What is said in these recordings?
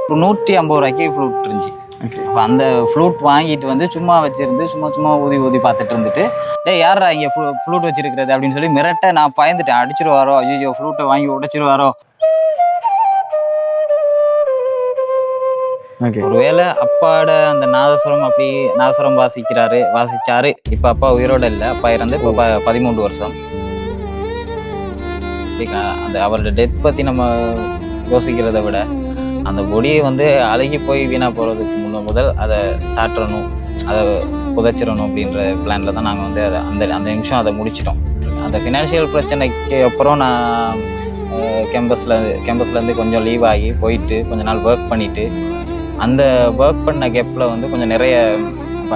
ஒரு 150 ரூபாய்க்கு ஃப்ளூட் இருந்துச்சு. அப்போ அந்த ஃப்ளூட் வாங்கிட்டு வந்து சும்மா வச்சிருந்து சும்மா ஊதி ஊதி பார்த்துட்டு இருந்துட்டு, டேய் யாரா இங்கே ஃப்ளூட் வச்சிருக்கிறது அப்படின்னு சொல்லி மிரட்ட நான் பயந்துட்டேன். அடிச்சிருவாரோ, ஐயோ ஃப்ளூட்டை வாங்கி உடைச்சிருவாரோ. ஒருவேளை அப்பாவோட அந்த நாதஸ்வரம் அப்படி நாதஸ்வரம் வாசிச்சாரு. இப்ப அப்பா உயிரோட இல்லை, அப்பா இறந்து இப்போ 13 வருஷம். அந்த அவரோட டெத் பத்தி நம்ம யோசிக்கிறத விட அந்த பொடியை வந்து அழுகி போய் வீணா போறதுக்கு முதல் அதை தாற்றணும், அதை புதைச்சிடணும் அப்படின்ற பிளான்ல தான் நாங்கள் வந்து அதை அந்த நிமிஷம் அதை முடிச்சிட்டோம். அந்த ஃபினான்ஷியல் பிரச்சனைக்கு அப்புறம் நான் கேம்பஸ்லேருந்து கொஞ்சம் லீவ் ஆகி போயிட்டு கொஞ்ச நாள் ஒர்க் பண்ணிட்டு, அந்த ஒர்க் பண்ண கேப்பில் வந்து கொஞ்சம் நிறைய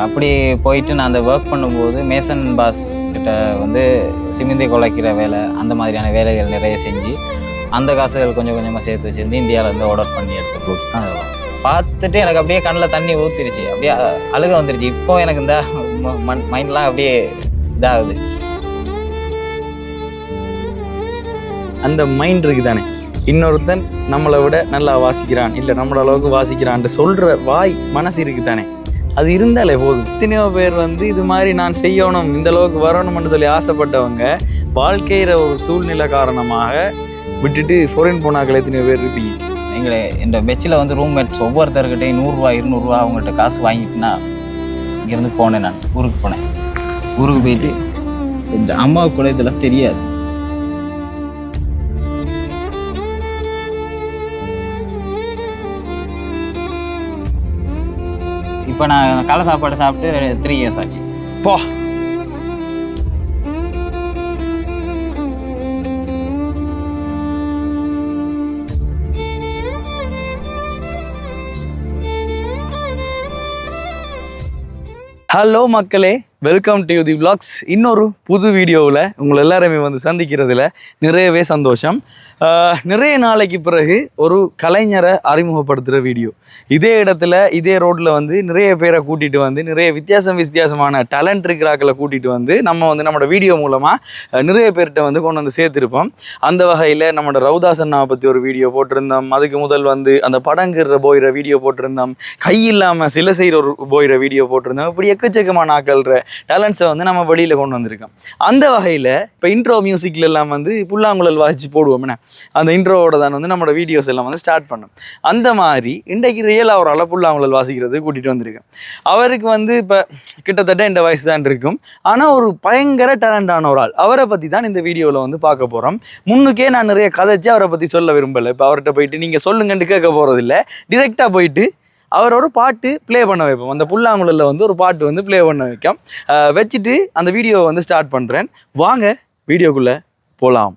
அப்படி போயிட்டு நான் அந்த ஒர்க் பண்ணும்போது மேசன் பாஸ் கிட்ட வந்து சிமிந்தி குலைக்கிற வேலை, அந்த மாதிரியான வேலைகள் நிறைய செஞ்சு அந்த காசுகள் கொஞ்சம் கொஞ்சமாக சேர்த்து வச்சுருந்து இந்தியாவிலேருந்து ஆர்டர் பண்ணி எடுத்த ஃப்ரூட்ஸ் தான் அதெல்லாம். பார்த்துட்டு எனக்கு அப்படியே கண்ணில் தண்ணி ஊற்றிருச்சு, அப்படியே அழுக வந்துருச்சு. இப்போ எனக்கு இந்த மைண்ட்லாம் அப்படியே இதாகுது. அந்த மைண்ட் இருக்கு தானே, இன்னொருத்தன் நம்மளை விட நல்லா வாசிக்கிறான், இல்லை நம்மள அளவுக்கு வாசிக்கிறான்ட்டு சொல்கிற வாய் மனசு இருக்கு தானே, அது இருந்தாலே போதும். எத்தனையோ பேர் வந்து இது மாதிரி நான் செய்யணும், இந்த அளவுக்கு வரணும்னு சொல்லி ஆசைப்பட்டவங்க வாழ்க்கையில ஒரு சூழ்நிலை காரணமாக விட்டுட்டு ஃபாரின் போனாக்கள் எத்தனையோ பேர் இருப்பீங்க. இந்த பெச்சில் வந்து ரூம்மேட்ஸ் ஒவ்வொருத்தர்கிட்டையும் 100 ரூபா 200 ரூபா அவங்கள்ட்ட காசு வாங்கிட்டுனா இங்கேருந்து போனேன். நான் ஊருக்கு போனேன். ஊருக்கு போயிட்டு இந்த அம்மாவுக்கு கூட இதெல்லாம் தெரியாது. இப்போ நான் காலை சாப்பாடு சாப்பிட்டு 3 இயர்ஸ் ஆச்சு. போ ஹலோ மக்களே, வெல்கம் டு தி விளாக்ஸ். இன்னொரு புது வீடியோவில் உங்களை எல்லாருமே வந்து சந்திக்கிறதுல நிறையவே சந்தோஷம். நிறைய நாளைக்கு பிறகு ஒரு கலைஞரை அறிமுகப்படுத்துகிற வீடியோ. இதே இடத்துல இதே ரோட்டில் வந்து நிறைய பேரை கூட்டிகிட்டு வந்து நிறைய வித்தியாசமான டேலண்ட் இருக்கிறாக்களை கூட்டிகிட்டு வந்து நம்ம வந்து நம்மளோட வீடியோ மூலமாக நிறைய பேர்கிட்ட வந்து கொண்டு வந்து சேர்த்துருப்போம். அந்த வகையில் நம்மளோட ரவுதாசன்னாவை பற்றி ஒரு வீடியோ போட்டிருந்தோம். அதுக்கு முதல் வந்து அந்த படங்குற போயிற வீடியோ போட்டிருந்தோம். கையில்லாமல் சில செய்கிற ஒரு போயிற வீடியோ போட்டிருந்தோம். இப்படி எக்கச்சக்கமான ஆக்கள்ற டேலண்ட்ஸை வந்து நம்ம வெளியில் கொண்டு வந்திருக்கோம். அந்த வகையில் இப்போ இன்ட்ரோ மியூசிக்கில் எல்லாம் வந்து புல்லாங்குழல் வாசித்து போடுவோம்னா அந்த இன்ட்ரோவோட தான் வந்து நம்மளோட வீடியோஸ் எல்லாம் வந்து ஸ்டார்ட் பண்ணோம். அந்த மாதிரி இன்றைக்கு ரியலாக ஒரு புல்லாங்குழல் வாசிக்கிறது கூட்டிகிட்டு வந்திருக்கேன். அவருக்கு வந்து இப்போ கிட்டத்தட்ட இந்த வயசு தான் இருக்கும், ஆனால் ஒரு பயங்கர டேலண்டான ஒரு ஆள். அவரை பற்றி தான் இந்த வீடியோவில் வந்து பார்க்க போகிறோம். முன்னுக்கே நான் நிறைய கதைச்சு அவரை பற்றி சொல்ல விரும்பலை. இப்போ அவர்கிட்ட போயிட்டு நீங்கள் சொல்லுங்கன்ட்டு கேட்க போகிறதில்ல, டிரெக்டாக போயிட்டு அவர் ஒரு பாட்டு ப்ளே பண்ண வைப்போம். அந்த புல்லாங்குழலில் வந்து ஒரு பாட்டு வந்து ப்ளே பண்ண வைக்கும். வச்சுட்டு அந்த வீடியோவை வந்து ஸ்டார்ட் பண்ணுறேன். வாங்க வீடியோக்குள்ளே போகலாம்.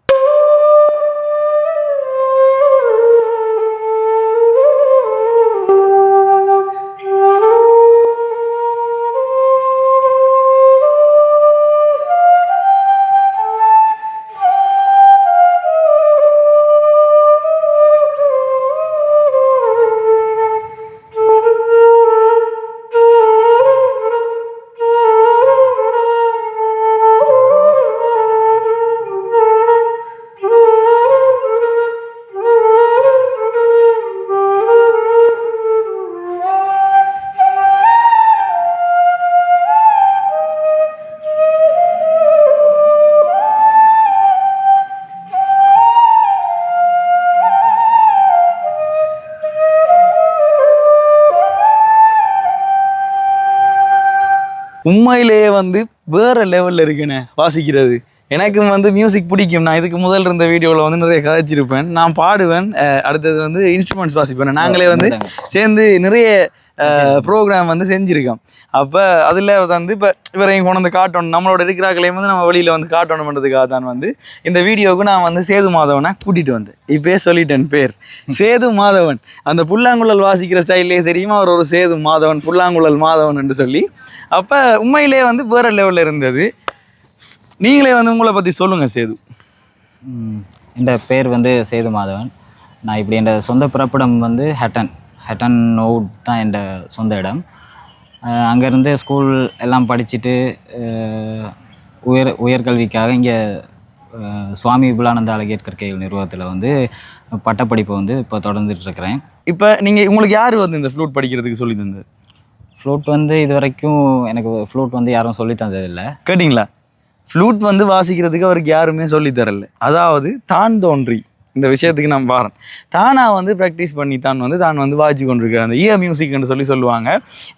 உண்மையிலேயே வந்து வேறு லெவலில் இருக்குண்ணே வாசிக்கிறது. எனக்கும் வந்து மியூசிக் பிடிக்கும். நான் இதுக்கு முதல் இருந்த வீடியோவில் வந்து நிறைய கதைச்சிருப்பேன். நான் பாடுவேன். அடுத்தது வந்து இன்ஸ்ட்ருமெண்ட்ஸ் வாசிப்பேன். நாங்களே வந்து சேர்ந்து நிறைய ப்ரோக்ராம் வந்து செஞ்சுருக்கோம். அப்போ அதில் வந்து இப்போ இவரையும் கொண்டு வந்து காட்டணும், நம்மளோட இருக்கிறாக்களையும் வந்து நம்ம வெளியில் வந்து காட்டணுன்றதுக்காக தான் வந்து இந்த வீடியோவுக்கு நான் வந்து சேது மாதவனை கூட்டிகிட்டு வந்தேன். இப்போயே சொல்லிட்டேன் பேர் சேது மாதவன். அந்த புல்லாங்குழல் வாசிக்கிற ஸ்டைல்லே தெரியுமா அவர் ஒரு சேது மாதவன், புல்லாங்குழல் மாதவன் என்று சொல்லி. அப்போ உண்மையிலே வந்து வேறு லெவலில் இருந்தது. நீங்களே வந்து உங்களை பற்றி சொல்லுங்கள் சேது. என் பேர் வந்து சேது மாதவன். நான் இப்படி என் சொந்த பிறப்பிடம் வந்து ஹட்டன் நோட் தான் என் சொந்த இடம். அங்கேருந்து ஸ்கூல் எல்லாம் படிச்சுட்டு உயர்கல்விக்காக இங்கே சுவாமி விபுலானந்த அழகேற்கர் கல்வி நிறுவனத்தில் வந்து பட்டப்படிப்பை வந்து இப்போ தொடர்ந்துட்டு இருக்கிறேன். இப்போ நீங்கள் உங்களுக்கு யார் வந்து இந்த ஃப்ளூட் படிக்கிறதுக்கு சொல்லி தந்தது? ஃப்ளூட் வந்து இது வரைக்கும் எனக்கு ஃப்ளூட் வந்து யாரும் சொல்லி தந்ததில்லை. கேட்டிங்களா? ஃப்ளூட் வந்து வாசிக்கிறதுக்கு அவருக்கு யாருமே சொல்லி தரல. அதாவது தான் தோன்றி இந்த விஷயத்துக்கு நான் பாறேன் தானாக வந்து ப்ராக்டிஸ் பண்ணி தான் வந்து வாசிச்சு கொண்டிருக்காரு. அந்த மியூசிக்னு சொல்லுவாங்க.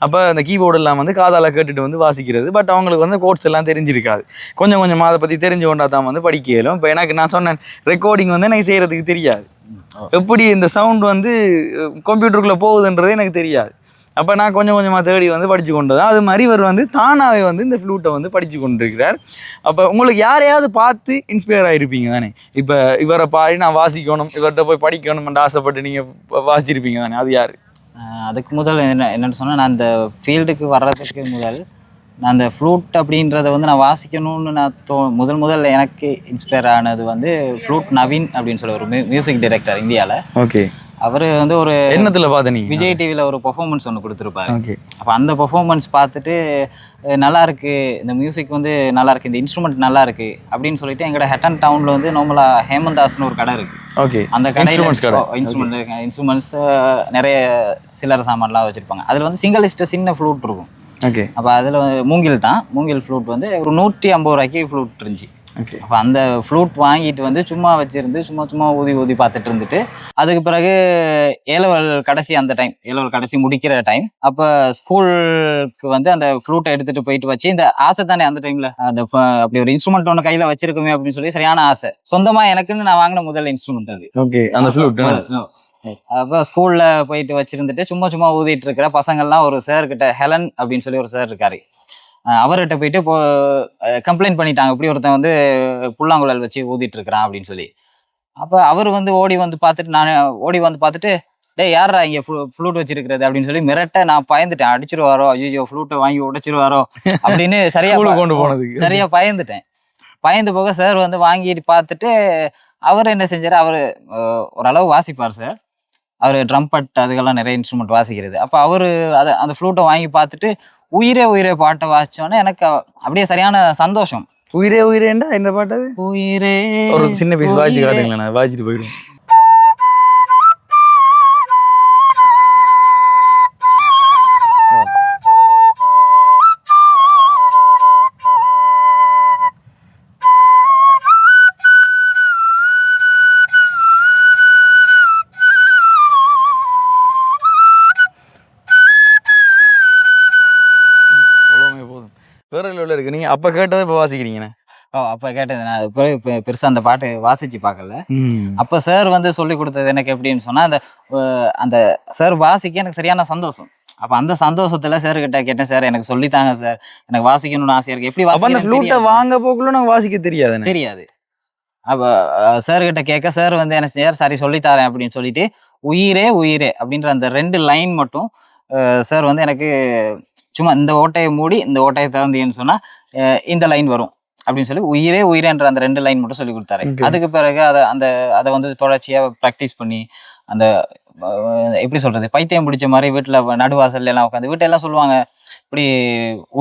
அப்போ அந்த கீபோர்டெல்லாம் வந்து காதால் கேட்டுட்டு வந்து வாசிக்கிறது. பட் அவங்களுக்கு வந்து கோட்ஸ் எல்லாம் தெரிஞ்சிருக்காது. கொஞ்சம் கொஞ்சமாக அதை பற்றி தெரிஞ்சு கொண்டா தான் வந்து படிக்க இயலும். இப்போ எனக்கு நான் சொன்னேன் ரெக்கார்டிங் வந்து எனக்கு செய்கிறதுக்கு தெரியாது. எப்படி இந்த சவுண்ட் வந்து கம்ப்யூட்டருக்குள்ளே போகுதுன்றதே எனக்கு தெரியாது. அப்போ நான் கொஞ்சம் கொஞ்சமாக தேடி வந்து படித்து கொண்டு தான் அது மாதிரி இவர் வந்து தானாகவே வந்து இந்த ஃப்ளூட்டை வந்து படித்து கொண்டிருக்கிறார். அப்போ உங்களுக்கு யாரையாவது பார்த்து இன்ஸ்பயர் ஆகிருப்பீங்க தானே? இப்போ இவரை பாடி நான் வாசிக்கணும், இவர்கிட்ட போய் படிக்கணும்னு ஆசைப்பட்டு நீங்கள் வாசிச்சிருப்பீங்க தானே? அது யார்? அதுக்கு முதல் என்னென்னு சொன்னால், நான் அந்த ஃபீல்டுக்கு வர்றதுக்கு முதல் நான் அந்த ஃப்ளூட் அப்படின்றத வந்து நான் வாசிக்கணும்னு நான் முதல் எனக்கு இன்ஸ்பயர் ஆனது வந்து ஃப்ளூட் நவீன் அப்படின்னு சொல்லி ஒரு மியூசிக் டைரக்டர் இந்தியாவில். ஓகே. அவர் வந்து ஒரு என்னத்தில் பார்த்தீங்க? விஜய் டிவியில் ஒரு பெர்ஃபார்மன்ஸ் ஒன்று கொடுத்துருப்பாரு. ஓகே. அப்போ அந்த பெர்ஃபார்மன்ஸ் பார்த்துட்டு நல்லா இருக்கு, இந்த மியூசிக் வந்து நல்லா இருக்கு, இந்த இன்ஸ்ட்ருமெண்ட் நல்லா இருக்கு அப்படின்னு சொல்லிட்டு எங்களோட ஹெட்டன் டவுனில் வந்து நார்மலாக ஹேமந்தாஸ்னு ஒரு கடை இருக்கு. ஓகே. அந்த கடையில் இன்ஸ்ட்ருமெண்ட்ஸ் நிறைய சில்லறை சாமான்லாம் வச்சுருப்பாங்க. அதில் வந்து சிங்கிளிஸ்ட்டு சின்ன ஃப்ளூட் இருக்கும். ஓகே. அப்போ அதில் மூங்கில் ஃப்ளூட் வந்து ஒரு 150 ரூபாய்க்கு ஃப்ளூட் இருந்துச்சு. ஓகே. அப்போ அந்த ஃப்ளூட் வாங்கிட்டு வந்து சும்மா வச்சுருந்து சும்மா ஊதி பார்த்துட்டு இருந்துட்டு அதுக்கு பிறகு ஏலவல் கடைசி அந்த டைம் ஏலவல் கடைசி முடிக்கிற டைம் அப்போ ஸ்கூலுக்கு வந்து அந்த ஃப்ளூட்டை எடுத்துகிட்டு போயிட்டு வச்சு இந்த ஆசை தானே அந்த டைமில் அந்த அப்படி ஒரு இன்ஸ்ட்ருமெண்ட் ஒன்று கையில் வச்சிருக்குமே அப்படின்னு சொல்லி சரியான ஆசை. சொந்தமாக எனக்குன்னு நான் வாங்கின முதல் இன்ஸ்ட்ருமெண்ட் அது. ஓகே. அந்த ஃப்ளூட் அப்போ ஸ்கூலில் போயிட்டு வச்சுருந்துட்டு சும்மா ஊதிட்டு இருக்கிற பசங்கள்லாம் ஒரு சார் கிட்ட ஹெலன் அப்படின்னு சொல்லி ஒரு சார் இருக்காரு. அவர்கிட்ட போயிட்டு கம்ப்ளைண்ட் பண்ணிட்டாங்க, இப்படி ஒருத்தன் வந்து புல்லாங்குழல் வச்சு ஊதிட்டு இருக்கிறான் அப்படின்னு சொல்லி. அப்போ அவர் வந்து ஓடி வந்து பார்த்துட்டு டே யாரா இங்கே ஃப்ளூட் வச்சிருக்கிறது அப்படின்னு சொல்லி மிரட்ட நான் பயந்துட்டேன். அடிச்சிருவாரோ, ஐயோ ஃப்ளூட்டை வாங்கி உடைச்சிருவாரோ அப்படின்னு சரியா பயந்துட்டேன். பயந்து போக சார் வந்து வாங்கிட்டு பார்த்துட்டு அவர் என்ன செஞ்சார், அவர் ஓரளவு வாசிப்பார் சார். அவர் ட்ரம்பட் அதுக்கெல்லாம் நிறைய இன்ஸ்ட்ருமெண்ட் வாசிக்கிறது. அப்போ அவர் அந்த ஃப்ளூட்டை வாங்கி பார்த்துட்டு உயிரே பாட்டை வாசிச்சோன்னே எனக்கு அப்படியே சரியான சந்தோஷம். உயிரேண்டா என்ன பாட்டு? உயிரே ஒரு சின்ன பீஸ் வாசிச்சு காட்டுங்களேன், நான் வாசிச்சுட்டு போயிடுவேன். இருக்கு. நீங்க அப்ப கேட்டதை இப்ப வாசிக்கிறீங்கண்ணே? அப்ப கேட்டது நான் பெருசா அந்த பாட்டு வாசிச்சு பார்க்கல. அப்ப சார் வந்து சொல்லி கொடுத்தது எனக்கு எப்படின்னு சொன்னா, அந்த சார் வாசிக்க எனக்கு சரியான சந்தோஷம். அப்ப அந்த சந்தோஷத்துல சார் கிட்ட கேட்டேன், சார் எனக்கு சொல்லித்தாங்க சார், எனக்கு வாசிக்கணும்னு ஆசையா இருக்கு. எப்படி வாங்க போக்குள்ள நான் வாசிக்க தெரியாது. அப்ப சார் கிட்ட கேட்க சார் வந்து என்ன செய்யார், சரி சொல்லித்தாரேன் அப்படின்னு சொல்லிட்டு உயிரே அப்படின்ற அந்த 2 லைன் மட்டும் சார் வந்து எனக்கு சும்மா இந்த ஓட்டையை மூடி இந்த ஓட்டையை திறந்தீங்கன்னு சொன்னா இந்த லைன் வரும் அப்படின்னு சொல்லி உயிரேன்ற அந்த 2 லைன் மட்டும் சொல்லி கொடுத்தாரு. அதுக்கு பிறகு அதை வந்து தொடர்ச்சியா ப்ராக்டிஸ் பண்ணி அந்த எப்படி சொல்றது, பைத்தியம் பிடிச்ச மாதிரி வீட்டுல நடுவாசல்ல எல்லாம் உட்காந்து வீட்டெல்லாம் சொல்லுவாங்க, இப்படி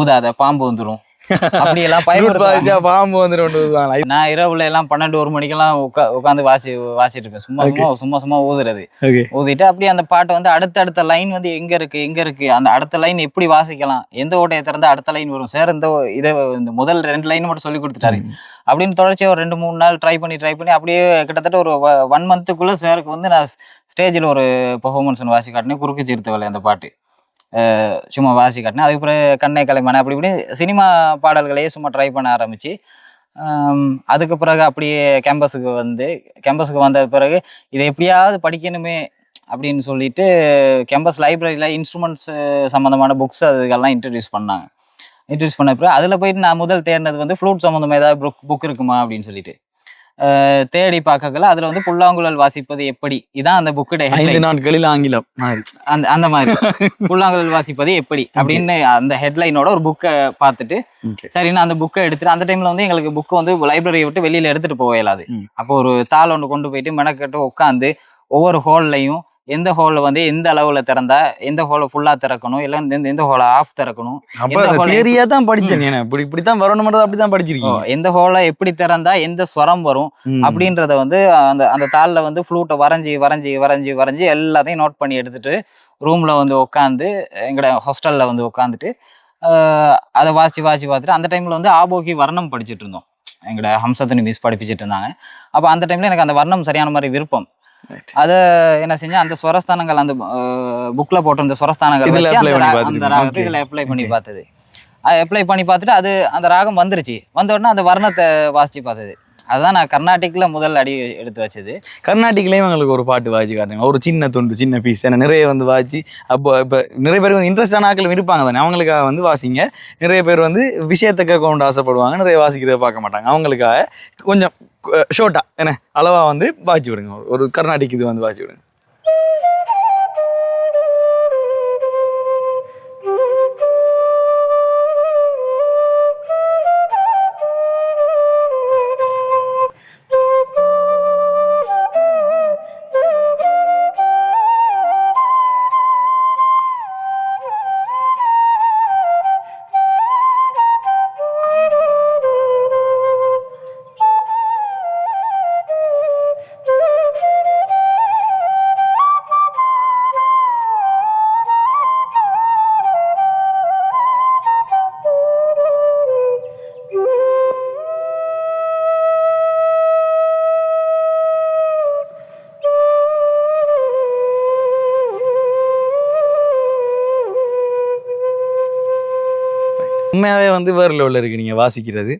ஊதாத பாம்பு வந்துடும் அப்படி எல்லாம் பாம்பு வந்துடும். நான் இரவுல எல்லாம் 12-1 மணிக்கெல்லாம் உட்காந்து வாசிட்டு இருப்பேன். சும்மா ஊதுறது. ஊதிட்டு அப்படியே அந்த பாட்டை வந்து அடுத்த லைன் வந்து எங்க இருக்கு அந்த அடுத்த லைன் எப்படி வாசிக்கலாம், எந்த ஓட்டையை திறந்தா அடுத்த லைன் வரும் சார், இந்த முதல் 2 லைன் மட்டும் சொல்லி கொடுத்துட்டாரு அப்படின்னு தொடர்ச்சியா ஒரு 2-3 நாள் ட்ரை பண்ணி அப்படியே கிட்டத்தட்ட ஒரு 1 மந்த்துக்குள்ள சாருக்கு வந்து நான் ஸ்டேஜில் ஒரு பெர்ஃபார்மன்ஸ் வாசி காட்டினேன். குறுக்கு சிறுத்தவளை அந்த பாட்டு சும்மா வாசி காட்டினேன். அதுக்கப்புறம் கண்ணை கலைமான அப்படி இப்படி சினிமா பாடல்களையே சும்மா ட்ரை பண்ண ஆரம்பிச்சு அதுக்கு பிறகு அப்படியே கேம்பஸுக்கு வந்த பிறகு இதை எப்படியாவது படிக்கணுமே அப்படின்னு சொல்லிட்டு கேம்பஸ் லைப்ரரியில் இன்ஸ்ட்ருமெண்ட்ஸ் சம்மந்தமான புக்ஸ் அதுக்கெல்லாம் இன்ட்ரடியூஸ் பண்ண பிறகு அதில் போயிட்டு நான் முதல் தேடினது வந்து ஃப்ளூட் சம்மந்தமாக ஏதாவது புக் இருக்குமா அப்படின்னு சொல்லிட்டு தேடி பார்க்கல. அதுல வந்து புல்லாங்குழல் வாசிப்பது எப்படி, இதான் அந்த புக்குடைய 5 நாட்களில் ஆங்கிலம் அந்த மாதிரி புல்லாங்குழல் வாசிப்பது எப்படி அப்படின்னு அந்த ஹெட்லைனோட ஒரு புக்கை பார்த்துட்டு சரி நான் அந்த புக்கை எடுத்துட்டு, அந்த டைம்ல வந்து எங்களுக்கு புக்கு வந்து லைப்ரரியை விட்டு வெளியில எடுத்துட்டு போக இயலாது. அப்போ ஒரு தாள் ஒன்று கொண்டு போயிட்டு மெனக்கட்டு உட்காந்து ஒவ்வொரு ஹோல்லையும் எந்த ஹோலை வந்து எந்த அளவுல திறந்தா எந்த ஹோலை ஃபுல்லா திறக்கணும், இல்லை எந்த ஹோலை ஆஃப் திறக்கணும், தியரியா தான் படிச்சேன். இப்படித்தான் வரணும், அப்படிதான் படிச்சிருக்கீங்க. எந்த ஹோலை எப்படி திறந்தா எந்த ஸ்வரம் வரும் அப்படின்றத வந்து அந்த அந்த தாளில் வந்து ஃப்ளூட்டை வரைஞ்சி வரைஞ்சி வரைஞ்சி வரைஞ்சி எல்லாத்தையும் நோட் பண்ணி எடுத்துட்டு ரூம்ல வந்து உட்காந்து எங்களோட ஹாஸ்டல்ல வந்து உட்காந்துட்டு அதை வாசி பார்த்துட்டு அந்த டைம்ல வந்து ஆபோகி வர்ணம் படிச்சுட்டு இருந்தோம். எங்களோட ஹம்சத்துனி மிஸ் படிப்பிச்சுட்டு இருந்தாங்க. அப்போ அந்த டைம்ல எனக்கு அந்த வர்ணம் சரியான மாதிரி விருப்பம். அதை என்ன செஞ்சேன், அந்த ஸ்வரஸ்தானங்கள் அந்த புக்ல போட்டு அந்த ஸ்வரஸ்தானங்கள் வச்சு அந்த ராகத்தை இதில் அப்ளை பண்ணி பார்த்தது. அதை அப்ளை பண்ணி பார்த்துட்டு அது அந்த ராகம் வந்துருச்சு. வந்த உடனே அந்த வர்ணத்தை வாசிச்சு பார்த்தது. அதுதான் நான் கர்நாடிக்ல முதல் அடி எடுத்து வச்சது. கர்நாடிக்லேயும் எங்களுக்கு ஒரு பாட்டு வாசி காட்டுங்க, ஒரு சின்ன துண்டு சின்ன பீஸ். ஏன்னா நிறைய வந்து வாசி அப்போ இப்போ நிறைய பேர் வந்து இன்ட்ரெஸ்டான ஆக்கள் இருப்பாங்க தானே, அவங்களுக்காக வந்து வாசிங்க. நிறைய பேர் வந்து விஷயத்தை கேட்க கொண்டு ஆசைப்படுவாங்க, நிறைய வாசிக்கிறத பார்க்க மாட்டாங்க. அவங்களுக்காக கொஞ்சம் ஷோர்ட்டா என்ன அளவாக வந்து வாசி விடுங்க, ஒரு கர்நாடிக் இது வந்து வாசி விடுங்க. உண்மையாகவே வந்து வேறு லெவலில் இருக்குது நீங்கள் வாசிக்கிறது.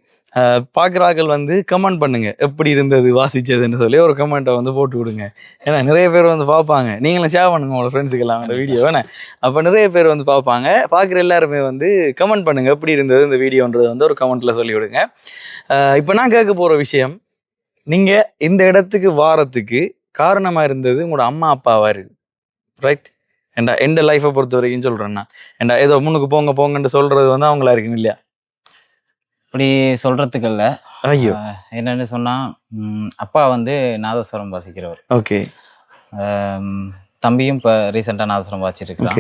பார்க்குறாக்கள் வந்து கமெண்ட் பண்ணுங்கள், எப்படி இருந்தது வாசிச்சதுன்னு சொல்லி ஒரு கமெண்ட்டை வந்து போட்டு விடுங்க. ஏன்னா நிறைய பேர் வந்து பார்ப்பாங்க, நீங்களும் ஷேர் பண்ணுங்க உங்களோட ஃப்ரெண்ட்ஸுக்கெல்லாம் அந்த வீடியோ வேணே. அப்போ நிறைய பேர் வந்து பார்ப்பாங்க, பார்க்குற எல்லாருமே வந்து கமெண்ட் பண்ணுங்கள் எப்படி இருந்தது இந்த வீடியோன்றது வந்து ஒரு கமெண்ட்டில் சொல்லி விடுங்க. இப்போ நான் கேட்க போகிற விஷயம், நீங்கள் இந்த இடத்துக்கு வாரத்துக்கு காரணமாக இருந்தது உங்களோட அம்மா அப்பாவாக இருக்குது, ரைட்? ஏண்டா எந்த லைஃப்பை பொறுத்த வரைக்கும் சொல்கிறேன்னா, ஏண்டா ஏதோ முன்னுக்கு போங்கன்னு சொல்கிறது வந்து அவங்களா இருக்குன்னு இல்லையா? அப்படி சொல்றதுக்கு இல்லை. ஐயோ, என்னன்னு சொன்னா, அப்பா வந்து நாதஸ்வரம் வாசிக்கிறவர். ஓகே. தம்பியும் இப்போ ரீசெண்டாக நாதஸ்வரம் வாசிச்சிருக்கிறான்.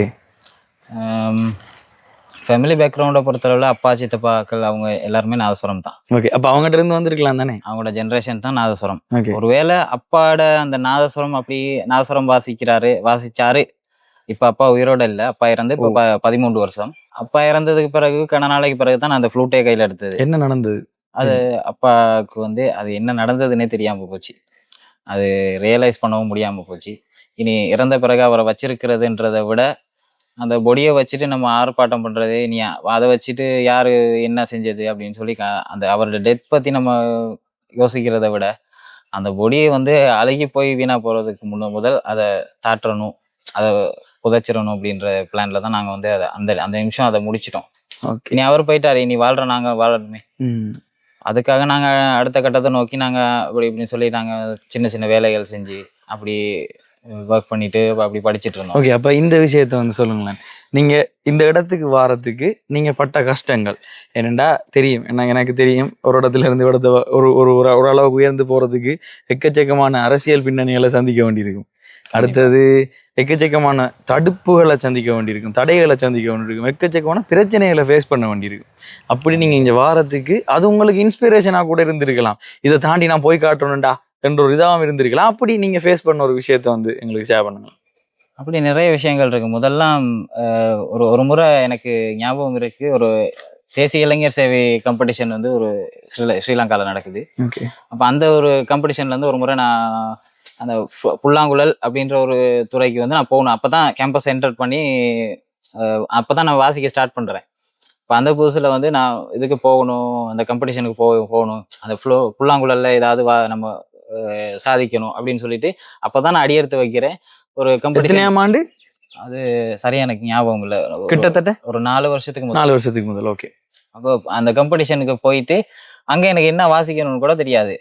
ஃபேமிலி பேக்ரவுண்டை பொறுத்தளவில் அப்பா சித்தப்பாக்கள் அவங்க எல்லாருமே நாதஸ்வரம் தான். ஓகே. அப்போ அவங்ககிட்ட இருந்து வந்திருக்கலாம் தானே? அவங்களோட ஜென்ரேஷன் தான் நாதஸ்வரம். ஒருவேளை அப்பாவோட அந்த நாதஸ்வரம் அப்படி நாதஸ்வரம் வாசிச்சாரு. இப்போ அப்பா உயிரோட இல்லை, அப்பா இறந்து இப்போ 13 வருஷம். அப்பா இறந்ததுக்கு பிறகு கன நாளைக்கு பிறகு தான் நான் அந்த ஃப்ளூட்டே கையில் எடுத்தது. என்ன நடந்தது? அது அப்பாவுக்கு வந்து அது என்ன நடந்ததுன்னே தெரியாமல் போச்சு. அது ரியலைஸ் பண்ணவும் முடியாமல் போச்சு. இனி இறந்த பிறகு அவரை வச்சிருக்கிறதுன்றதை விட அந்த பொடியை வச்சுட்டு நம்ம ஆர்ப்பாட்டம் பண்ணுறது, நீ அதை வச்சுட்டு யார் என்ன செஞ்சது அப்படின்னு சொல்லி அந்த அவரோட டெத் பற்றி நம்ம யோசிக்கிறத விட அந்த பொடியை வந்து அழுகி போய் வீணாக போகிறதுக்கு முதல் அதை தாற்றணும், அதை புதைச்சிடணும் அப்படின்ற பிளான்ல தான் நாங்கள் வந்து அதை அந்த அந்த நிமிஷம் அதை முடிச்சிட்டோம். இனி அவர் போயிட்டாரு, இனி வாழ்ற நாங்கள் வாழணுமே. அதுக்காக நாங்கள் அடுத்த கட்டத்தை நோக்கி நாங்கள் அப்படி இப்படின்னு சொல்லி நாங்கள் சின்ன சின்ன வேலைகள் செஞ்சு அப்படி ஒர்க் பண்ணிட்டு அப்படி படிச்சுட்டு இருந்தோம். ஓகே. அப்போ இந்த விஷயத்த வந்து சொல்லுங்களேன், நீங்கள் இந்த இடத்துக்கு வாரத்துக்கு நீங்கள் பட்ட கஷ்டங்கள் என்னென்னா தெரியும். எனக்கு தெரியும், ஒரு இடத்துல இருந்து இடத்த ஒரு அளவுக்கு உயர்ந்து போகிறதுக்கு எக்கச்சக்கமான அரசியல் பின்னணிகளை சந்திக்க வேண்டியிருக்கும். அடுத்தது எக்கச்சக்கமான தடுப்புகளை சந்திக்க வேண்டியிருக்கும், தடைகளை சந்திக்க வேண்டியிருக்கும், எக்கச்சக்கமான பிரச்சனைகளை ஃபேஸ் பண்ண வேண்டியிருக்கும். அப்படி நீங்கள் இங்கே வாரத்துக்கு அது உங்களுக்கு இன்ஸ்பிரேஷனாக கூட இருந்திருக்கலாம், இதை தாண்டி நான் போய் காட்டணும்டா என்ற ஒரு இதாகவும் இருந்திருக்கலாம். அப்படி நீங்கள் ஃபேஸ் பண்ண ஒரு விஷயத்த வந்து எங்களுக்கு ஷேர் பண்ணுங்கள். அப்படி நிறைய விஷயங்கள் இருக்குது. முதல்லாம் ஒரு முறை எனக்கு ஞாபகம் இருக்குது, ஒரு தேசிய இளைஞர் சேவை காம்படிஷன் வந்து ஒரு ஸ்ரீலங்காவில் நடக்குது. அப்போ அந்த ஒரு காம்படிஷன்லேருந்து ஒரு முறை நான் அந்த புல்லாங்குழல் அப்படின்ற ஒரு துறைக்கு வந்து நான் போகணும். அப்போ தான் கேம்பஸ் என்டர் பண்ணி அப்போ தான் நான் வாசிக்க ஸ்டார்ட் பண்ணுறேன். இப்போ அந்த புதுசில் வந்து நான் இதுக்கு போகணும், அந்த காம்படிஷனுக்கு போகணும், அந்த புல்லாங்குழலில் ஏதாவது நம்ம சாதிக்கணும் அப்படின்னு சொல்லிட்டு அப்போ தான் நான் அடியெடுத்து வைக்கிறேன். ஒரு காம்படிஷன் ஆண்டு அது சரியா எனக்கு ஞாபகம் இல்லை, கிட்டத்தட்ட ஒரு 4 வருஷத்துக்கு முதல். ஓகே. அப்போ அந்த காம்படிஷனுக்கு போயிட்டு அங்கே எனக்கு என்ன வாசிக்கணும்னு கூட தெரியாது.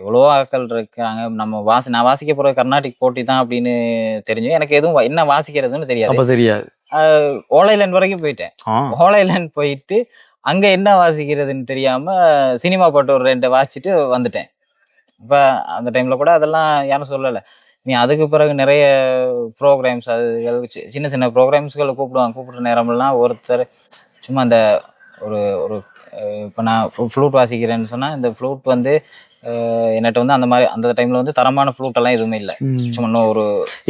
எவ்வளோ ஆட்கள் இருக்காங்க, நான் வாசிக்க போகிற கர்நாடிக் போட்டி தான் அப்படின்னு தெரிஞ்சு எனக்கு எதுவும் என்ன வாசிக்கிறதுன்னு தெரியாது. ஓலைலேண்ட் வரைக்கும் போயிட்டேன். ஓலைலேண்ட் போயிட்டு அங்கே என்ன வாசிக்கிறதுன்னு தெரியாமல் சினிமா பாட்டு ஒரு 2 வாசிச்சுட்டு வந்துட்டேன். இப்போ அந்த டைமில் கூட அதெல்லாம் யாரும் சொல்லலை. நீ அதுக்கு பிறகு நிறைய ப்ரோக்ராம்ஸ் சின்ன சின்ன ப்ரோக்ராம்ஸ்களை கூப்பிடுற நேரமெல்லாம் ஒருத்தர் சும்மா அந்த ஒரு ஒரு இப்போ நான் ஃப்ளூட் வாசிக்கிறேன்னு சொன்னால் இந்த ஃப்ளூட் வந்து என்கிட்ட வந்து அந்த மாதிரி அந்த டைமில் வந்து தரமான ஃப்ளூட் எல்லாம் எதுவுமே இல்லை. சும்மா இன்னும் ஒரு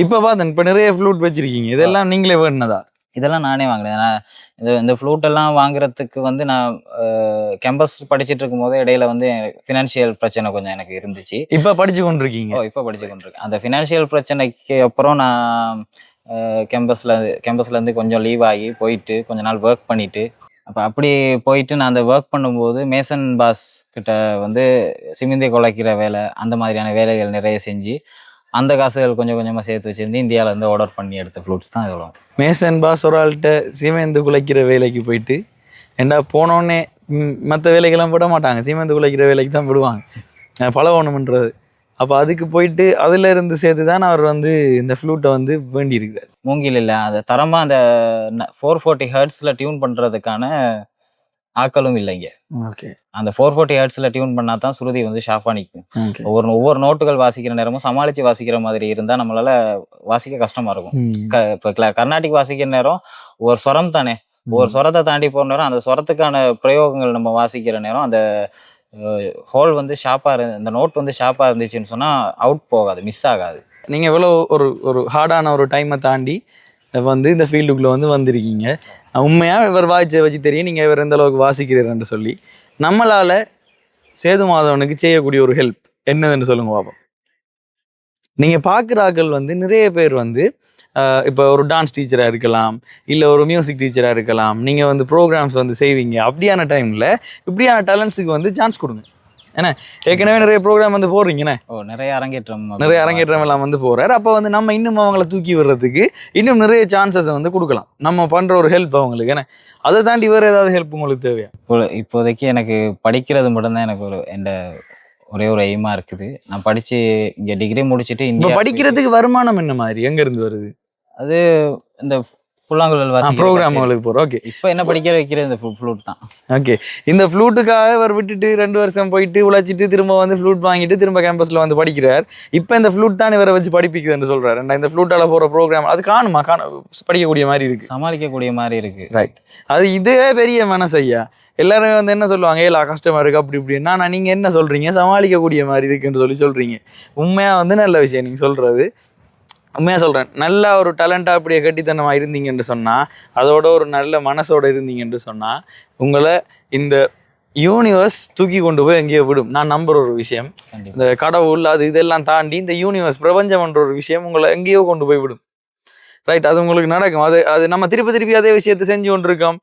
இப்போ பார்த்தேன் இப்போ நிறைய ஃப்ளூட் வச்சிருக்கீங்க, இதெல்லாம் நீங்களே வேணுனதா? இதெல்லாம் நானே வாங்கினேன். நான் இந்த ஃப்ளூட் எல்லாம் வாங்குறதுக்கு வந்து நான் கேம்பஸ் படிச்சுட்டு இருக்கும் போதே இடையில வந்து ஃபினான்ஷியல் பிரச்சனை கொஞ்சம் எனக்கு இருந்துச்சு. இப்போ படிச்சு கொண்டிருக்கீங்க? இப்போ படிச்சு கொண்டிருக்கேன். அந்த ஃபினான்ஷியல் பிரச்சனைக்கு அப்புறம் நான் கேம்பஸ்லேருந்து கொஞ்சம் லீவ் ஆகி போயிட்டு கொஞ்ச நாள் ஒர்க் பண்ணிட்டு அப்படி போயிட்டு நான் அந்த ஒர்க் பண்ணும்போது மேசன் பாஸ் கிட்ட வந்து சிமிந்தி குலைக்கிற வேலை அந்த மாதிரியான வேலைகள் நிறைய செஞ்சு அந்த காசுகள் கொஞ்சம் கொஞ்சமாக சேர்த்து வச்சிருந்து இந்தியாவில் இருந்து ஆர்டர் பண்ணி எடுத்த ஃப்ளூட்ஸ் தான் இவ்வளோ. மேசன் பாஸ் ஒரு ஆள்கிட்ட சீமெந்து குலைக்கிற வேலைக்கு போயிட்டு ஏண்டா போனோடனே மற்ற வேலைக்கெல்லாம் விட மாட்டாங்க, சீமெந்து குலைக்கிற வேலைக்கு தான் விடுவாங்க பழகணுமன்றது. அப்போ அதுக்கு போயிட்டு அதில் இருந்து சேர்த்து தான் அவர் வந்து இந்த ஃப்ளூட்டை வந்து வேண்டி இருக்கிறார். மூங்கில் இல்லை, அந்த தரமாக அந்த 440 ஹெர்ட்ஸில் டியூன் பண்ணுறதுக்கான ஆக்களும் இல்லைங்க. ஓகே, அந்த 440 ஹெர்ட்ஸில் டியூன் பண்ணால் தான் சுருதி வந்து ஷார்ப்பாக நிற்கும். ஒவ்வொரு நோட்டுகள் வாசிக்கிற நேரமும் சமாளித்து வாசிக்கிற மாதிரி இருந்தால் நம்மளால வாசிக்க கஷ்டமாக இருக்கும். இப்போ கர்நாடிக் வாசிக்கிற நேரம் ஒரு ஸ்வரம் தானே, ஒரு ஸ்வரத்தை தாண்டி போகிற நேரம் அந்த ஸ்வரத்துக்கான பிரயோகங்கள் நம்ம வாசிக்கிற நேரம் அந்த ஹோல் வந்து ஷார்ப்பாக இந்த நோட் வந்து ஷார்ப்பாக இருந்துச்சுன்னு சொன்னால் அவுட் போகாது, மிஸ் ஆகாது. நீங்கள் எவ்வளோ ஒரு ஹார்டான ஒரு டைமை தாண்டி வந்து இந்த ஃபீல்டுக்குள்ளே வந்து வந்திருக்கீங்க. உண்மையாக இவர் வாய்ச்சை வச்சு தெரியும் நீங்கள் இவர் எந்த அளவுக்கு வாசிக்கிறீர்ன்னு சொல்லி. நம்மளால் சேது மாதவனுக்கு செய்யக்கூடிய ஒரு ஹெல்ப் என்னதுன்னு சொல்லுங்க பாப்போம். நீங்கள் பார்க்குற ஆட்கள் வந்து நிறைய பேர் வந்து இப்போ ஒரு டான்ஸ் டீச்சராக இருக்கலாம், இல்லை ஒரு மியூசிக் டீச்சராக இருக்கலாம், நீங்கள் வந்து ப்ரோக்ராம்ஸ் வந்து செய்வீங்க. அப்படியான டைமில் இப்படியான டேலண்ட்ஸுக்கு வந்து சான்ஸ் கொடுங்க. ஏன்னா ஏற்கனவே நிறைய ப்ரோக்ராம் வந்து போடுறீங்கண்ணே, நிறைய அரங்கேற்றம் எல்லாம் வந்து போகிறார். அப்போ வந்து நம்ம இன்னும் அவங்கள தூக்கி விடுறதுக்கு இன்னும் நிறைய சான்சஸை வந்து கொடுக்கலாம். நம்ம பண்ணுற ஒரு ஹெல்ப் அவங்களுக்கு. ஏன்னா அதை தாண்டி வேறு ஏதாவது ஹெல்ப் உங்களுக்கு தேவையா? இப்போதைக்கு எனக்கு படிக்கிறது மட்டும்தான் எனக்கு ஒரே ஒரு எய்மாக இருக்குது. நான் படித்து இங்கே டிகிரி முடிச்சுட்டு இப்போ படிக்கிறதுக்கு வருமானம் என்ன மாதிரி எங்கேருந்து வருது? அது இந்த புல்லாங்குழல் ப்ரோக்ராம்களுக்கு போகிறோம். ஓகே, இப்போ என்ன படிக்க வைக்கிறது இந்த ஃப்ளூட் தான். ஓகே, இந்த ஃப்ளூட்டுக்காக அவர் விட்டுட்டு 2 வருஷம் போயிட்டு உழைச்சிட்டு திரும்ப வந்து ஃப்ளூட் வாங்கிட்டு திரும்ப கேம்பஸில் வந்து படிக்கிறார். இப்போ இந்த ஃப்ளூட் தான் இவரை வச்சு படிப்பிக்குதுன்னு சொல்கிறார். இந்த ஃப்ளூட்டால் போகிற ப்ரோக்ராம் அது படிக்கக்கூடிய மாதிரி இருக்குது, சமாளிக்கக்கூடிய மாதிரி இருக்குது. ரைட், அது இதே பெரிய மனசு ஐயா. எல்லாருமே வந்து என்ன சொல்லுவாங்க, ஏலா கஷ்டமாக இருக்குது அப்படி இப்படின்னா, நான் நீங்கள் என்ன சொல்கிறீங்க சமாளிக்கக்கூடிய மாதிரி இருக்குன்னு சொல்கிறீங்க. உண்மையாக வந்து நல்ல விஷயம் நீங்கள் சொல்கிறது. உண்மையாக சொல்கிறேன், நல்லா ஒரு டேலண்ட்டாக அப்படியே கட்டித்தனமாக இருந்தீங்கன்னு சொன்னால், அதோட ஒரு நல்ல மனசோடு இருந்தீங்கன்னு சொன்னால், உங்களை இந்த யூனிவர்ஸ் தூக்கி கொண்டு போய் எங்கேயோ விடும். நான் நம்புகிற ஒரு விஷயம், இந்த கடவுள் அது இதெல்லாம் தாண்டி இந்த யூனிவர்ஸ் பிரபஞ்சம்ன்ற ஒரு விஷயம் உங்களை எங்கேயோ கொண்டு போய் விடும். ரைட், அது உங்களுக்கு நடக்கும். அது நம்ம திருப்பி அதே விஷயத்தை செஞ்சு கொண்டு இருக்கோம்.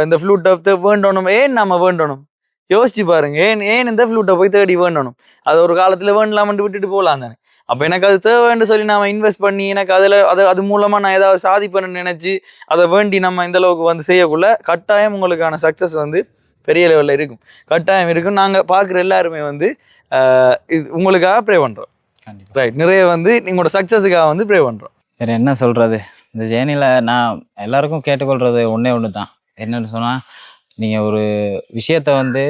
இந்த ஃப்ளூட்டை வேண்டணும், ஏன் நம்ம வேண்டணும் யோசிச்சு பாருங்க. ஏன் இந்த ஃப்ளூட்டை போய் தேடி வேண்டணும்? அது ஒரு காலத்தில் வேண்டலாம்னு விட்டுட்டு போகலாம் தானே. அப்போ எனக்கு அது தேவைன்னு சொல்லி நாம இன்வெஸ்ட் பண்ணி எனக்கு அது மூலமாக நான் ஏதாவது சாதிப்பேன்னு நினச்சி அதை வேண்டி நம்ம இந்த அளவுக்கு வந்து செய்யக்குள்ள கட்டாயம் உங்களுக்கான சக்ஸஸ் வந்து பெரிய லெவலில் இருக்கும், கட்டாயம் இருக்கும். நாங்கள் பார்க்குற எல்லாருமே வந்து இது உங்களுக்காக ப்ரே பண்ணுறோம். ரைட், நிறைய வந்து உங்களோட சக்ஸஸுக்காக வந்து ப்ரே பண்ணுறோம். வேறு என்ன சொல்கிறது, இந்த ஜேர்னியில் நான் எல்லாருக்கும் கேட்டுக்கொள்கிறது ஒன்று தான். என்னென்னு சொன்னால், நீங்கள் ஒரு விஷயத்தை வந்து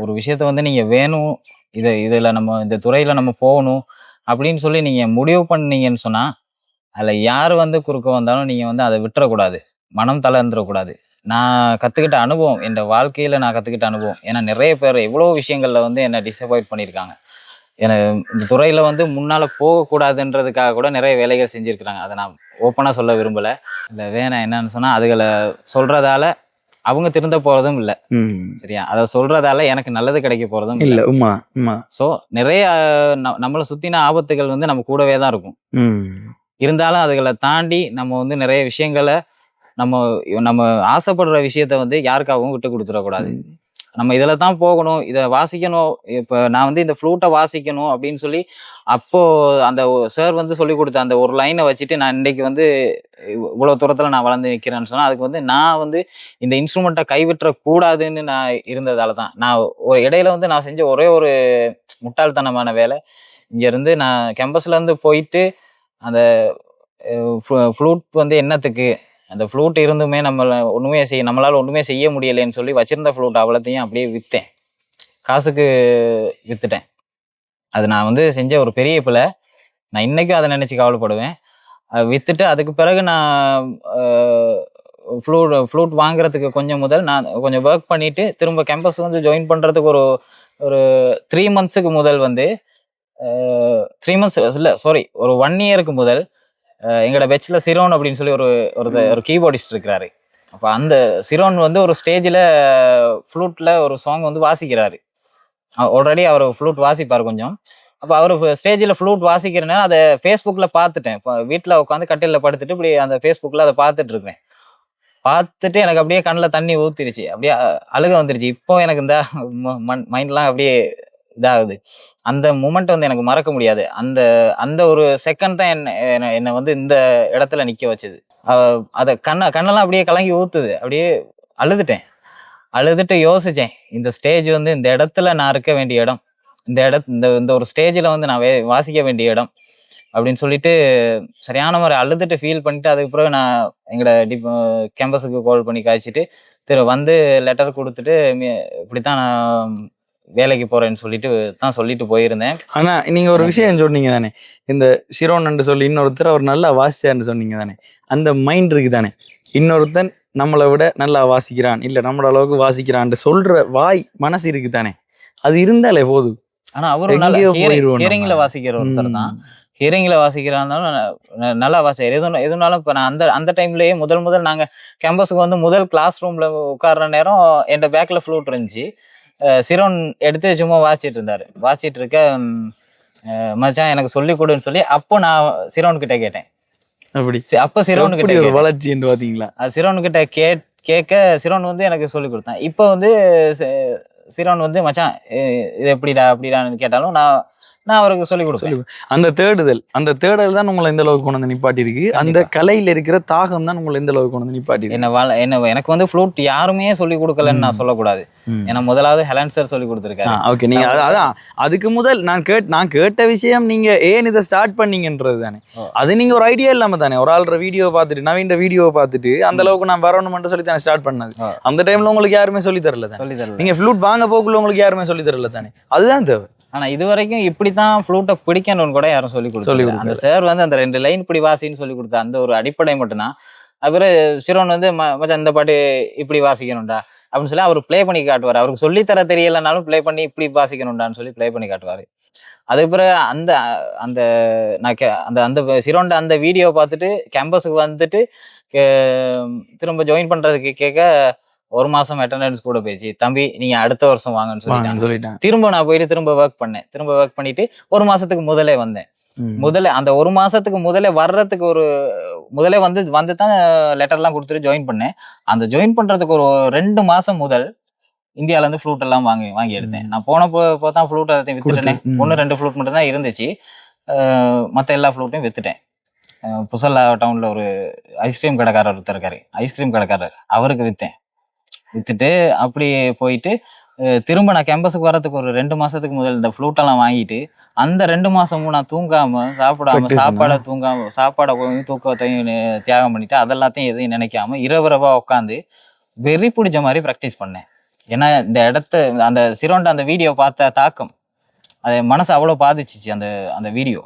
ஒரு விஷயத்தை வந்து நீங்கள் வேணும், இதில் நம்ம இந்த துறையில் நம்ம போகணும் அப்படின்னு சொல்லி நீங்கள் முடிவு பண்ணீங்கன்னு சொன்னால், அதில் யார் வந்து குறுக்க வந்தாலும் நீங்கள் வந்து அதை விட்டுறக்கூடாது, மனம் தளர்ந்துடக்கூடாது. நான் கற்றுக்கிட்ட அனுபவம், என் வாழ்க்கையில் நான் கற்றுக்கிட்ட அனுபவம். ஏன்னா நிறைய பேர் எவ்வளோ விஷயங்களில் வந்து என்னை டிசப்பாயிண்ட் பண்ணியிருக்காங்க. எனக்கு இந்த துறையில் வந்து முன்னால் போகக்கூடாதுன்றதுக்காக கூட நிறைய வேலைகள் செஞ்சுருக்குறாங்க. அதை நான் ஓப்பனாக சொல்ல விரும்பலை. இல்லை வேணாம் என்னன்னு சொன்னால், அதுகளை சொல்கிறதால அவங்க திருந்த போகிறதும் இல்லை. சரியா, அதை சொல்கிறதால எனக்கு நல்லது கிடைக்க போகிறதும் இல்லை. ஸோ நிறைய நம்மளை சுற்றின ஆபத்துகள் வந்து நம்ம கூடவே தான் இருக்கும். இருந்தாலும் அதுகளை தாண்டி நம்ம வந்து நிறைய விஷயங்களை நம்ம ஆசைப்படுற விஷயத்த வந்து யாருக்காகவும் விட்டு கொடுத்துடக்கூடாது. நம்ம இதில் தான் போகணும், இதை வாசிக்கணும். இப்போ நான் வந்து இந்த ஃப்ளூட்டை வாசிக்கணும் அப்படின்னு சொல்லி அப்போது அந்த சார் வந்து சொல்லி கொடுத்த அந்த ஒரு லைனை வச்சுட்டு நான் இன்றைக்கி வந்து இவ்வளோ தூரத்தில் நான் வளர்ந்து நிற்கிறேன்னு சொன்னால், அதுக்கு வந்து நான் வந்து இந்த இன்ஸ்ட்ருமெண்ட்டை கைவிட்டக்கூடாதுன்னு நான் இருந்ததால தான். நான் ஒரு இடையில வந்து நான் செஞ்ச ஒரே ஒரு முட்டாள்தனமான வேலை, இங்கேருந்து நான் கேம்பஸ்லேருந்து போயிட்டு அந்த ஃப்ளூட் வந்து என்னத்துக்கு, அந்த ஃப்ளூட் இருந்துமே நம்மளால் ஒன்றுமே செய்ய முடியலைன்னு சொல்லி வச்சிருந்த ஃப்ளூட் அவ்வளோத்தையும் அப்படியே விற்றேன், காசுக்கு விற்றுட்டேன். அது நான் வந்து செஞ்ச ஒரு பெரிய பிள்ளை. நான் இன்னைக்கும் அதை நினச்சி கவலைப்படுவேன். விற்றுட்டு அதுக்கு பிறகு நான் ஃப்ளூட் வாங்குறதுக்கு கொஞ்சம் முதல் நான் கொஞ்சம் ஒர்க் பண்ணிவிட்டு திரும்ப கேம்பஸ் வந்து ஜாயின் பண்ணுறதுக்கு ஒரு 3 மந்த்ஸுக்கு முதல் வந்து 3 மந்த்ஸ் இல்லை சாரி ஒரு 1 இயருக்கு முதல் எங்களோட பெச்சில் சிரோன் அப்படின்னு சொல்லி ஒரு கீபோர்டிஸ்ட் இருக்கிறாரு. அப்போ அந்த சிரோன் வந்து ஒரு ஸ்டேஜில் ஃப்ளூட்டில் ஒரு சாங் வந்து வாசிக்கிறாரு. ஆல்ரெடி அவர் ஃப்ளூட் வாசிப்பார் கொஞ்சம். அப்போ அவர் ஸ்டேஜில் ஃப்ளூட் வாசிக்கிறேன்னா அதை ஃபேஸ்புக்கில் பார்த்துட்டேன். இப்போ வீட்டில் உட்காந்து கட்டிலில் படுத்துட்டு இப்படி அந்த ஃபேஸ்புக்கில் அதை பார்த்துட்டு இருக்கேன். பார்த்துட்டு எனக்கு அப்படியே கண்ணில் தண்ணி ஊற்றிருச்சு, அப்படியே அழுக வந்துருச்சு. இப்போ எனக்கு இந்த மைண்ட்லாம் அப்படியே இதாகுது. அந்த மூமெண்ட் வந்து எனக்கு மறக்க முடியாது. அந்த அந்த ஒரு செகண்ட் தான் என்னை வந்து இந்த இடத்துல நிற்க வச்சுது. அதை கண்ணெல்லாம் அப்படியே கலங்கி ஊற்றுது. அப்படியே அழுதுட்டு யோசித்தேன், இந்த ஸ்டேஜ் வந்து இந்த இடத்துல நான் இருக்க வேண்டிய இடம், இந்த ஒரு ஸ்டேஜில் வந்து நான் வாசிக்க வேண்டிய இடம் அப்படின்னு சொல்லிட்டு சரியான மாதிரி அழுதுட்டு ஃபீல் பண்ணிட்டு அதுக்கப்புறம் நான் எங்களோட கேம்பஸுக்கு கால் பண்ணி காய்ச்சிட்டு வந்து லெட்டர் கொடுத்துட்டு இப்படித்தான் நான் வேலைக்கு போறேன்னு சொல்லிட்டு போயிருந்தேன். ஆனா நீங்க ஒரு விஷயம் சொன்னீங்க தானே, இந்த சிரோன்னு சொல்லி இன்னொருத்தர் அவர் நல்லா வாசிச்சார்னு சொன்னீங்க தானே, அந்த மைண்ட் இருக்கு தானே, இன்னொருத்தன் நம்மளை விட நல்லா வாசிக்கிறான் இல்ல நம்மள அளவுக்கு வாசிக்கிறான் சொல்ற வாய் மனசு இருக்கு தானே, அது இருந்தாலே போதும். ஆனா அவரு ஹியரிங்ல வாசிக்கிற ஒருத்தர் தான். ஹியரிங்ல வாசிக்கிறாருந்தாலும் நல்லா வாசிக்கிறார். எதுனாலும் இப்போ நான் அந்த டைம்லயே முதல் நாங்க கேம்பஸுக்கு வந்து முதல் கிளாஸ் ரூம்ல உட்கார்ற நேரம் என் பேக்ல ஃப்ளூட் இருந்துச்சு. சிரோன் எடுத்து சும்மா வாசிட்டு இருக்க மச்சான் எனக்கு சொல்லி கொடுன்னு சொல்லி அப்போ நான் சிரோன் கிட்ட கேட்டேன். அப்ப சிரோன் கிட்ட வளர்ச்சி பாத்தீங்களா, சிரோன் கிட்ட கேட்க சிரோன் வந்து எனக்கு சொல்லி கொடுத்தேன். இப்போ வந்து சிரோன் வந்து மச்சான் இது எப்படிடான்னு கேட்டாலும் நான் அவருக்கு சொல்லி கொடுப்பேன். அந்த தேடுதல் தான் உங்களை இந்த அளவுக்கு கொண்டு வந்து நிப்பாட்டி இருக்கு. அந்த கலையில இருக்கிற தாகம் தான் உங்களை இந்த அளவுக்கு கொண்டு வந்து நிப்பாட்டி என்ன எனக்கு வந்து ஃப்ளூட் யாருமே சொல்லி கொடுக்கலன்னு நான் சொல்லக்கூடாது. ஏன்னா முதலாவது ஹெலன் சார் சொல்லி கொடுத்துருக்காரு. ஓகே, நீங்க அதான் அதுக்கு முதல் நான் கேட்ட விஷயம் நீங்க ஏன் இதை ஸ்டார்ட் பண்ணீங்கன்றது தானே. அது நீங்க ஒரு ஐடியா இல்லாம தானே ஒரு ஆள்ற வீடியோ பார்த்துட்டு நவீன வீடியோவை பார்த்துட்டு அந்த அளவுக்கு நான் வரணும்னு சொல்லி தானே ஸ்டார்ட் பண்ணது. அந்த டைம்ல உங்களுக்கு யாருமே சொல்லி தரல தானே, நீங்க ஃப்ளூட் வாங்க போக்குள்ள உங்களுக்கு யாருமே சொல்லி தரல தானே, அதுதான் தேவை. ஆனா இது வரைக்கும் இப்படித்தான் ஃப்ளூட்டை பிடிக்கணும்னு கூட யாரும் சொல்லி கொடுத்தாங்க. அந்த சார் வந்து அந்த 2 லைன் இப்படி வாசின்னு சொல்லி கொடுத்தா அந்த ஒரு அடிப்படை மட்டும்தான். அப்புறம் சிரோன் வந்து மச்சான் இந்த பாட்டு இப்படி வாசிக்கணும்டா அப்படின்னு சொல்லி அவர் ப்ளே பண்ணி காட்டுவார். அவருக்கு சொல்லித்தர தெரியலைனாலும் ப்ளே பண்ணி இப்படி வாசிக்கணும்டான்னு சொல்லி ப்ளே பண்ணி காட்டுவார். அதுக்கப்புறம் அந்த அந்த நான் அந்த சிரோன்ட அந்த வீடியோ பார்த்துட்டு கேம்பஸுக்கு வந்துட்டு திரும்ப ஜாயின் பண்றதுக்கு கேட்க 1 மாசம் அட்டெண்டன்ஸ் கூட போயிடுச்சு. தம்பி நீங்க அடுத்த வருஷம் வாங்கன்னு சொல்லிட்டாங்க. திரும்ப நான் போயிட்டு திரும்ப ஒர்க் பண்ணிட்டு 1 மாசத்துக்கு முதலே வந்தேன். அந்த 1 மாசத்துக்கு முதலே வர்றதுக்கு முதலே வந்து தான் லெட்டர்லாம் கொடுத்துட்டு ஜாயின் பண்ணேன். அந்த ஜாயின் பண்றதுக்கு ஒரு 2 மாசம் முதல் இந்தியால இருந்து ஃப்ளூட் எல்லாம் வாங்கி எடுத்தேன். நான் போனப்போ தான் ஃப்ளூட் அதை வித்துட்டேன். 1-2 ஃப்ளூட் மட்டும் தான் இருந்துச்சு. மற்ற எல்லா ஃப்ளூட்டையும் வித்துட்டேன். புசல்லா டவுன்ல ஒரு ஐஸ்கிரீம் கடைக்காரர் ஒருத்தர் இருக்காரு, ஐஸ்கிரீம் கடைக்காரர், அவருக்கு வித்துட்டு அப்படியே போயிட்டு திரும்ப நான் கேம்பஸுக்கு வரதுக்கு ஒரு 2 மாசத்துக்கு முதல் இந்த ஃப்ளூட்டெல்லாம் வாங்கிட்டு அந்த 2 மாசமும் நான் தூங்காம சாப்பாடை தூக்கத்தையும் தியாகம் பண்ணிட்டு அதெல்லாத்தையும் எதையும் நினைக்காம இரவா உட்காந்து வெறி பிடிச்ச மாதிரி ப்ராக்டிஸ் பண்ணேன். ஏன்னா இந்த அந்த சிரோன்ட அந்த வீடியோ பார்த்த தாக்கம் அது மனசு அவ்வளோ பாதிச்சிச்சு. அந்த வீடியோ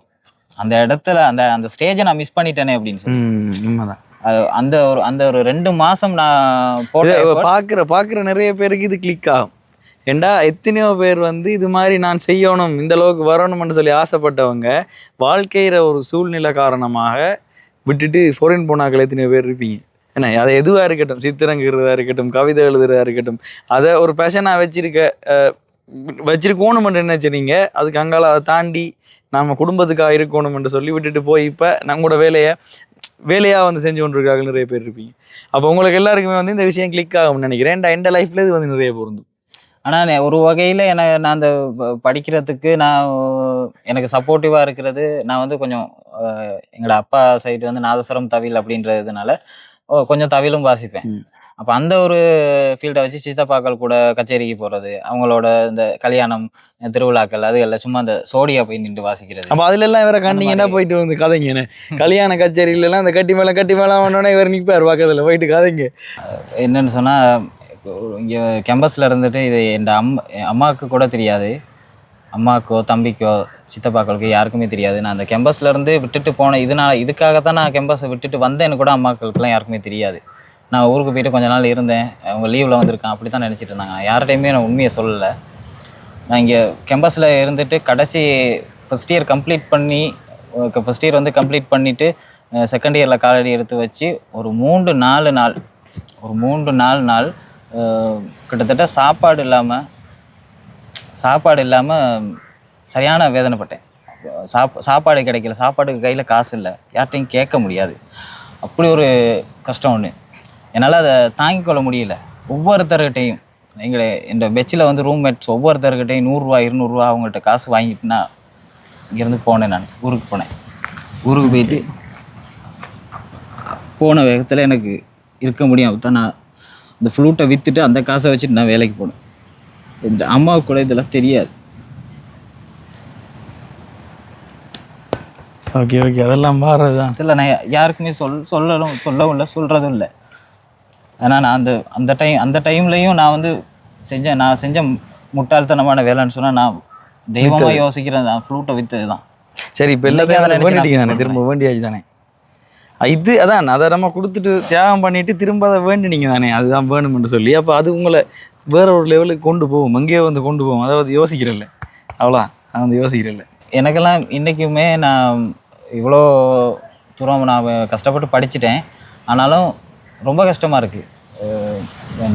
அந்த இடத்துல அந்த ஸ்டேஜை நான் மிஸ் பண்ணிட்டேனே அப்படின்னு சொல்லி அந்த ஒரு 2 மாசம் நான் பாக்குற நிறைய பேருக்கு இது கிளிக் ஆகும். ஏண்டா எத்தனையோ பேர் வந்து இது மாதிரி நான் செய்யணும் இந்த அளவுக்கு வரணும்னு சொல்லி ஆசைப்பட்டவங்க வாழ்க்கையில ஒரு சூழ்நிலை காரணமாக விட்டுட்டு ஃபாரின் போனாக்கள் எத்தனையோ பேர் இருப்பீங்க. ஏன்னா அதை எதுவாக இருக்கட்டும், சித்திரங்கிறதா இருக்கட்டும், கவிதை எழுதுறதா இருக்கட்டும், அதை ஒரு பேஷனாக வச்சிருக்கணும்னு நினைச்சிருங்க. அதுக்கு அங்கால அதை தாண்டி நம்ம குடும்பத்துக்காக இருக்கணும்னு சொல்லி விட்டுட்டு போய் இப்போ நம்மளோட வேலையாக வந்து செஞ்சு கொண்டு இருக்காங்க நிறைய பேர் இருப்பீங்க. அப்போ உங்களுக்கு எல்லாருக்குமே வந்து இந்த விஷயம் கிளிக் ஆகும்னு நினைக்கிறேன். எந்த லைஃப்ல இது வந்து நிறைய பொருந்தும். ஆனால் ஒரு வகையில் நான் அந்த படிக்கிறதுக்கு எனக்கு சப்போர்ட்டிவாக இருக்கிறது நான் வந்து கொஞ்சம் எங்களோட அப்பா சைடு வந்து நாதஸ்வரம் தவில் அப்படின்றதுனால கொஞ்சம் தவிலும் வாசிப்பேன். அப்போ அந்த ஒரு ஃபீல்டை வச்சு சித்தப்பாக்கள் கூட கச்சேரிக்கு போகிறது, அவங்களோட இந்த கல்யாணம் திருவிழாக்கள் அது எல்லாம் சும்மா அந்த சோடியா போய் நின்று வாசிக்கிறது. அப்போ அதுல எல்லாம் வேற கண்டிங்கன்னா போயிட்டு வந்து கதைங்க கல்யாண கச்சேரியிலலாம் அந்த கட்டி மேலே வந்தோடனே இவர் நிற்பார் பக்கத்தில் போயிட்டு கதைங்க. என்னன்னு சொன்னால் இங்கே கேம்பஸில் இருந்துட்டு இது என் அம்மாவுக்கு கூட தெரியாது. அம்மாக்கோ தம்பிக்கோ சித்தப்பாக்களுக்கோ யாருக்குமே தெரியாது. நான் அந்த கேம்பஸ்லேருந்து விட்டுட்டு போனேன். இதுக்காக தான் நான் கேம்பஸை விட்டுட்டு வந்தேன்னு கூட அம்மாக்களுக்குலாம் யாருக்குமே தெரியாது. நான் ஊருக்கு போயிட்டு கொஞ்ச நாள் இருந்தேன், அவங்க லீவில் வந்திருக்கேன் அப்படி தான் நினச்சிட்டு இருந்தாங்க. நான் யார்கிட்டையுமே நான் உண்மையை சொல்லலை. நான் இங்கே கேம்பஸில் இருந்துட்டு கடைசி ஃபஸ்ட் இயர் கம்ப்ளீட் பண்ணி ஃபஸ்ட் இயர் வந்து கம்ப்ளீட் பண்ணிவிட்டு செகண்ட் இயரில் காலடி எடுத்து வச்சு ஒரு 3-4 நாள் கிட்டத்தட்ட சாப்பாடு இல்லாமல் சரியான வேதனைப்பட்டேன். சாப்பாடு கிடைக்கல, சாப்பாடுக்கு கையில் காசு இல்லை, யார்கிட்டையும் கேட்க முடியாது. அப்படி ஒரு கஷ்டம் ஒன்று. என்னால் அதை தாங்கிக் கொள்ள முடியல. ஒவ்வொருத்தர்கிட்டையும் இந்த பெச்சில் வந்து ரூம்மேட்ஸ் ஒவ்வொருத்தர்கிட்டையும் 100 ரூபா 200 ரூபா அவங்கள்ட்ட காசு வாங்கிட்டு நான் இங்கேருந்து போனேன். நான் ஊருக்கு போயிட்டு போன வேகத்தில் எனக்கு இருக்க முடியும் தான் நான் இந்த ஃப்ளூட்டை விற்றுட்டு அந்த காசை வச்சுட்டு நான் வேலைக்கு போனேன். இந்த அம்மாவுக்கு கூட இதெல்லாம் தெரியாது. ஓகே அதெல்லாம் மாறுறது தான். இதில் நான் யாருக்குமே சொல்லவும் இல்லை, சொல்கிறதும் இல்லை. ஏன்னா நான் அந்த டைம்லையும் நான் வந்து செஞ்ச முட்டாள்தனமான வேலைன்னு சொன்னால் நான் தெய்வமாக யோசிக்கிறேன். நான் ஃப்ளூட்டை விற்றது தான். சரி, இப்போ எல்லாத்தையும் வேண்டிட்டீங்க தானே, திரும்ப வேண்டியாச்சு தானே. அதான் அதை நம்ம கொடுத்துட்டு தியாகம் பண்ணிட்டு திரும்ப அதை வேண்டினீங்க தானே, அதுதான் வேணும்னு சொல்லி. அப்போ அது உங்களை வேற ஒரு லெவலுக்கு கொண்டு போகும், எங்கேயோ வந்து கொண்டு போகும். அதாவது யோசிக்கிறேன்ல, அவ்வளோ நான் வந்து யோசிக்கிறேன்ல. எனக்கெல்லாம் இன்றைக்குமே நான் இவ்வளோ தூரம் நான் கஷ்டப்பட்டு படிச்சுட்டேன், ஆனாலும் ரொம்ப கஷ்டமாக இருக்குது.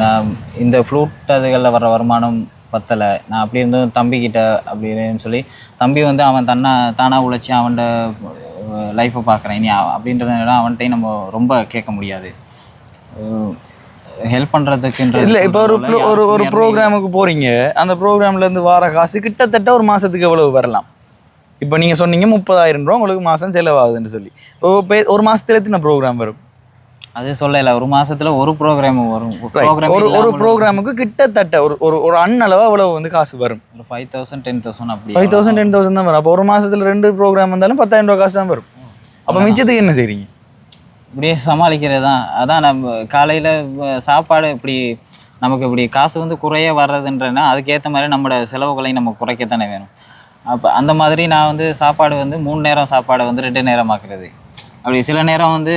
நான் இந்த ஃப்ளூட் அதுகளில் வர வருமானம் பத்தலை. நான் அப்படி இருந்தும் தம்பிக்கிட்ட அப்படின்னு சொல்லி தம்பி வந்து அவன் தானாக உழைச்சி அவன்கிட்ட லைஃப்பை பார்க்குறேன் இனி அப்படின்றத அவன்கிட்டையும் நம்ம ரொம்ப கேட்க முடியாது. ஹெல்ப் பண்ணுறதுக்குன்ற இல்லை. இப்போ ஒரு ப்ரோக்ராமுக்கு போகிறீங்க, அந்த ப்ரோக்ராம்லேருந்து வர காசு கிட்டத்தட்ட ஒரு மாதத்துக்கு எவ்வளவு வரலாம்? இப்போ நீங்கள் சொன்னீங்க 30,000 ரூபா உங்களுக்கு மாதம் செலவாகுதுன்னு சொல்லி. ஒரு மாதத்துல எத்தனை ப்ரோக்ராம் வரும்? அது சொல்லலை. ஒரு மாதத்தில் ஒரு ப்ரோக்ராம் வரும். ஒரு ப்ரோக்ராமுக்கு கிட்டத்தட்ட ஒரு அண்ணளவா அவ்வளவு வந்து காசு வரும். ஒரு 5,000 10,000 அப்படி 5,000 10,000 தான் வரும். அப்போ ஒரு மாதத்தில் 2 ப்ரோக்ராம் வந்தாலும் 10,000 ரூபா காசு தான் வரும். அப்போ மிச்சத்துக்கு என்ன செய்றீங்க? இப்படியே சமாளிக்கிறது தான். அதான் நம்ம காலையில் சாப்பாடு இப்படி நமக்கு இப்படி காசு வந்து குறைய வர்றதுன்றனா அதுக்கேற்ற மாதிரி நம்மளோட செலவுகளையும் நம்ம குறைக்கத்தானே வேணும். அப்போ அந்த மாதிரி நான் வந்து சாப்பாடு வந்து 3 நேரம் சாப்பாடை வந்து 2 நேரம் ஆக்குறது. அப்படி சில நேரம் வந்து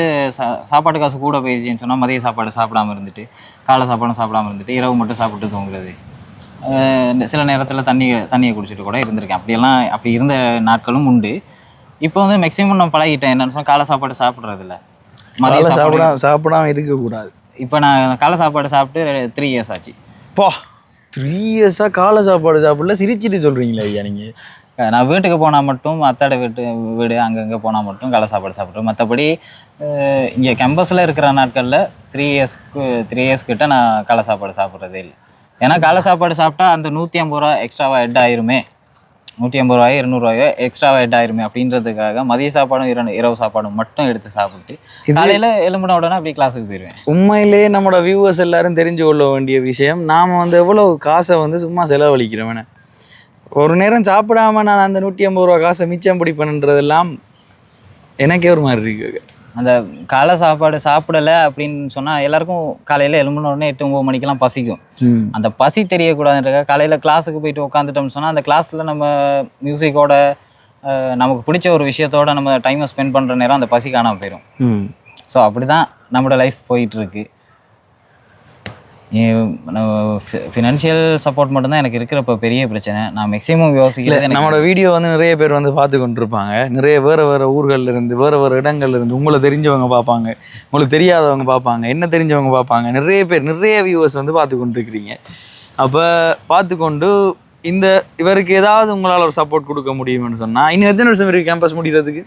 சாப்பாடு காசு கூட போயிடுச்சின்னு சொன்னால் மதிய சாப்பாடு சாப்பிடாமல் இருந்துட்டு காலை சாப்பாடும் சாப்பிடாமல் இருந்துட்டு இரவு மட்டும் சாப்பிட்டு தூங்குறது. சில நேரத்தில் தண்ணியை குடிச்சிட்டு கூட இருந்திருக்கேன். அப்படி இருந்த நாட்களும் உண்டு. இப்போ வந்து மேக்ஸிமம் நான் பழகிட்டேன். என்னென்னு சொன்னால் காலை சாப்பாடு சாப்பிட்றதில்ல, மதிய சாப்பிடாம இருக்கக்கூடாது. இப்போ நான் காலை சாப்பாடு சாப்பிட்டு 3 இயர்ஸ் ஆச்சு. 3 இயர்ஸாக காலை சாப்பாடு சாப்பிடல, சிரிச்சிட்டு சொல்கிறீங்களா ஐயா நீங்கள்? நான் வீட்டுக்கு போனால் மட்டும் அத்தாட வீடு அங்கங்கே போனால் மட்டும் காலை சாப்பாடு சாப்பிட்றேன். மற்றபடி இங்கே கேம்பஸில் இருக்கிற நாட்களில் 3 இயர்ஸ் கிட்ட நான் காலை சாப்பாடு சாப்பிட்றதே இல்லை. ஏன்னா காலை சாப்பாடு சாப்பிட்டா அந்த 150 ரூபா எக்ஸ்ட்ராவாக ஹெட் ஆயிருமே, 150 ரூபாயோ 200 ரூபாயோ எக்ஸ்ட்ராவாக ஹெட் ஆயிருமே அப்படின்றதுக்காக மதிய சாப்பாடும் இரவு சாப்பாடும் மட்டும் எடுத்து சாப்பிட்டு காலையில் எலும்பின உடனே அப்படி கிளாஸுக்கு போயிடுவேன். உண்மையிலே நம்மளோட வியூவர்ஸ் எல்லாரும் தெரிஞ்சு கொள்ள வேண்டிய விஷயம், நாம் வந்து எவ்வளோ காசை வந்து சும்மா செலவழிக்கிறோம். ஒரு நேரம் சாப்பிடாம நான் அந்த 150 ரூபா காசை மிச்சம் பிடிப்பேன்றதெல்லாம் எனக்கே ஒரு மாதிரி இருக்கு. அந்த காலை சாப்பாடு சாப்பிடலை அப்படின்னு சொன்னால் எல்லாருக்கும் காலையில் எழும்பின உடனே 8-9 மணிக்கெல்லாம் பசிக்கும். அந்த பசி தெரியக்கூடாதுன்றக்காக காலையில் கிளாஸுக்கு போயிட்டு உட்காந்துட்டோம்னு சொன்னால் அந்த கிளாஸில் நம்ம மியூசிக்கோட நமக்கு பிடிச்ச ஒரு விஷயத்தோட நம்ம டைமை ஸ்பெண்ட் பண்ணுற நேரம் அந்த பசி காணாமல் போயிடும். ஸோ அப்படி தான் நம்மளோட லைஃப் போயிட்டுருக்கு. ஃபினான்ஷியல் சப்போர்ட் மட்டும்தான் எனக்கு இருக்கிறப்ப பெரிய பிரச்சனை. நான் மேக்ஸிமம் யோசிக்கல. நம்மளோட வீடியோ வந்து நிறைய பேர் வந்து பார்த்து கொண்டிருப்பாங்க, நிறைய வேறு ஊர்களில் இருந்து வேறு இடங்கள்ல இருந்து. உங்களை தெரிஞ்சவங்க பார்ப்பாங்க, உங்களுக்கு தெரியாதவங்க பார்ப்பாங்க, என்ன தெரிஞ்சவங்க பார்ப்பாங்க. நிறைய வியூவர்ஸ் வந்து பார்த்து கொண்டிருக்கிறீங்க. அப்போ பார்த்துக்கொண்டு இவருக்கு ஏதாவது உங்களால் ஒரு சப்போர்ட் கொடுக்க முடியும்னு சொன்னால், இன்னும் எத்தனை வருஷம் இருக்குது கேம்பஸ் முடிகிறதுக்கு?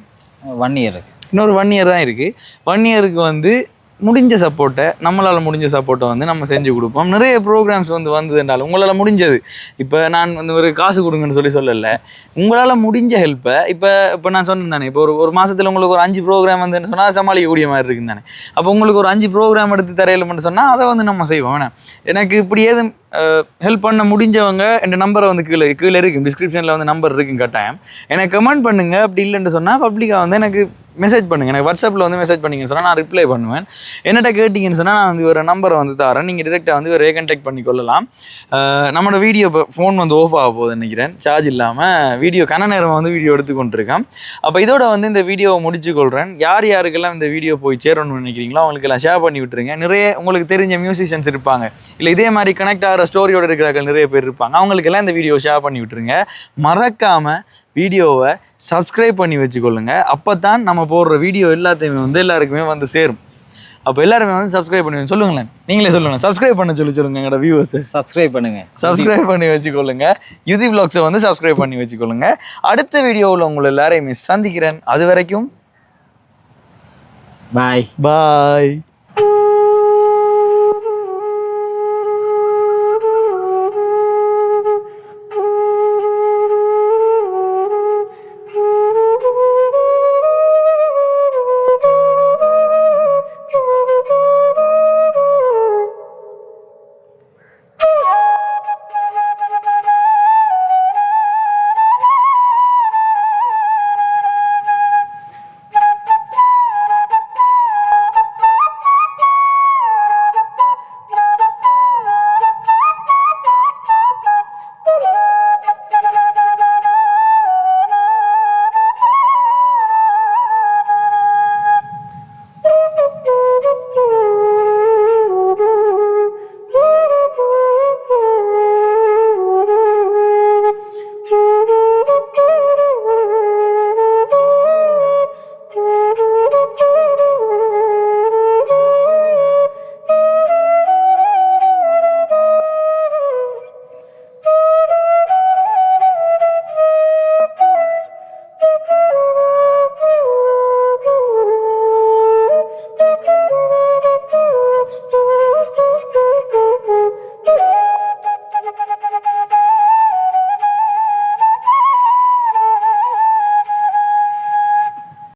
1 இயர் இருக்குது. இன்னொரு 1 இயர் தான் இருக்குது. 1 இயருக்கு வந்து முடிஞ்ச சப்போர்ட்டை, நம்மளால் முடிஞ்ச சப்போர்ட்டை வந்து நம்ம செஞ்சு கொடுப்போம். நிறைய ப்ரோக்ராம்ஸ் வந்து வந்ததுனால உங்களால் முடிஞ்சது, இப்போ நான் வந்து ஒரு காசு கொடுங்கன்னு சொல்லலை, உங்களால் முடிஞ்ச ஹெல்ப்பை இப்போ நான் சொன்னேன் தானே, இப்போ ஒரு மாதத்தில் உங்களுக்கு ஒரு 5 ப்ரோக்ராம் வந்துன்னு சொன்னால் சமாளிக்கக்கூடிய மாதிரி இருக்குன்னு தானே. அப்போ உங்களுக்கு ஒரு 5 ப்ரோக்ராம் எடுத்து தரையில்மென்னு சொன்னால் அதை வந்து நம்ம செய்வோம். வேணா எனக்கு இப்படி ஏதும் ஹெல்ப் பண்ண முடிஞ்சவங்க என் நம்பரை வந்து கீழே இருக்கும், டிஸ்கிரிப்ஷனில் வந்து நம்பர் இருக்கும், கட்டாயம் எனக்கு கமெண்ட் பண்ணுங்கள். அப்படி இல்லைன்னு சொன்னால் பப்ளிக்காக வந்து எனக்கு மெசேஜ் பண்ணுங்கள். எனக்கு வாட்ஸ்அப்பில் வந்து மெசேஜ் பண்ணிங்கன்னு சொன்னால் நான் ரிப்ளை பண்ணுவேன். என்னட்ட கேட்டிங்கன்னு சொன்னால் நான் வந்து ஒரு நம்பரை வந்து தரேன். நீங்கள் டிரெக்டாக வந்து ஒரு கான்டாக்ட் பண்ணி கொள்ளலாம். நம்மளோட வீடியோ இப்போ ஃபோன் வந்து ஆஃப் ஆக போகுது நினைக்கிறேன், சார்ஜ் இல்லாமல். வீடியோ கன நேரம் வந்து வீடியோ எடுத்துக்கொண்டிருக்கேன். அப்போ இதோட வந்து இந்த வீடியோவை முடிச்சுக்கொள்கிறேன். யார் யாருக்கெல்லாம் இந்த வீடியோ போய் சேரணும்னு நினைக்கிறீங்களோ அவங்களுக்கெல்லாம் ஷேர் பண்ணி விட்டுருங்க. நிறைய உங்களுக்கு தெரிஞ்ச மியூசிஷியன்ஸ் இருப்பாங்க, இல்லை இதே மாதிரி கனெக்ட் ஆகிற ஸ்டோரியோடு இருக்கிறார்கள் நிறைய பேர் இருப்பாங்க. அவங்களுக்கெல்லாம் இந்த வீடியோ ஷேர் பண்ணி விட்டுருங்க. மறக்காமல் வீடியோவை சப்ஸ்கிரைப் பண்ணி வச்சுக்கொள்ளுங்க. அப்போ தான் நம்ம போடுற வீடியோ எல்லாத்தையுமே வந்து எல்லாருக்குமே வந்து சேரும். அப்போ எல்லாருமே வந்து சப்ஸ்கிரைப் பண்ணி சொல்லுங்களேன், நீங்களே சொல்லுங்கள். சப்ஸ்கிரைப் பண்ண சொல்லுங்கள் எங்களோட வியூவர்ஸை. சப்ஸ்கிரைப் பண்ணுங்கள், சப்ஸ்கிரைப் பண்ணி வச்சுக்கொள்ளுங்க. யுதி விலாக்ஸை வந்து சப்ஸ்கிரைப் பண்ணி வச்சுக்கொள்ளுங்க. அடுத்த வீடியோவில் உங்களை எல்லாரையுமே சந்திக்கிறேன். அது வரைக்கும் பாய் பாய்.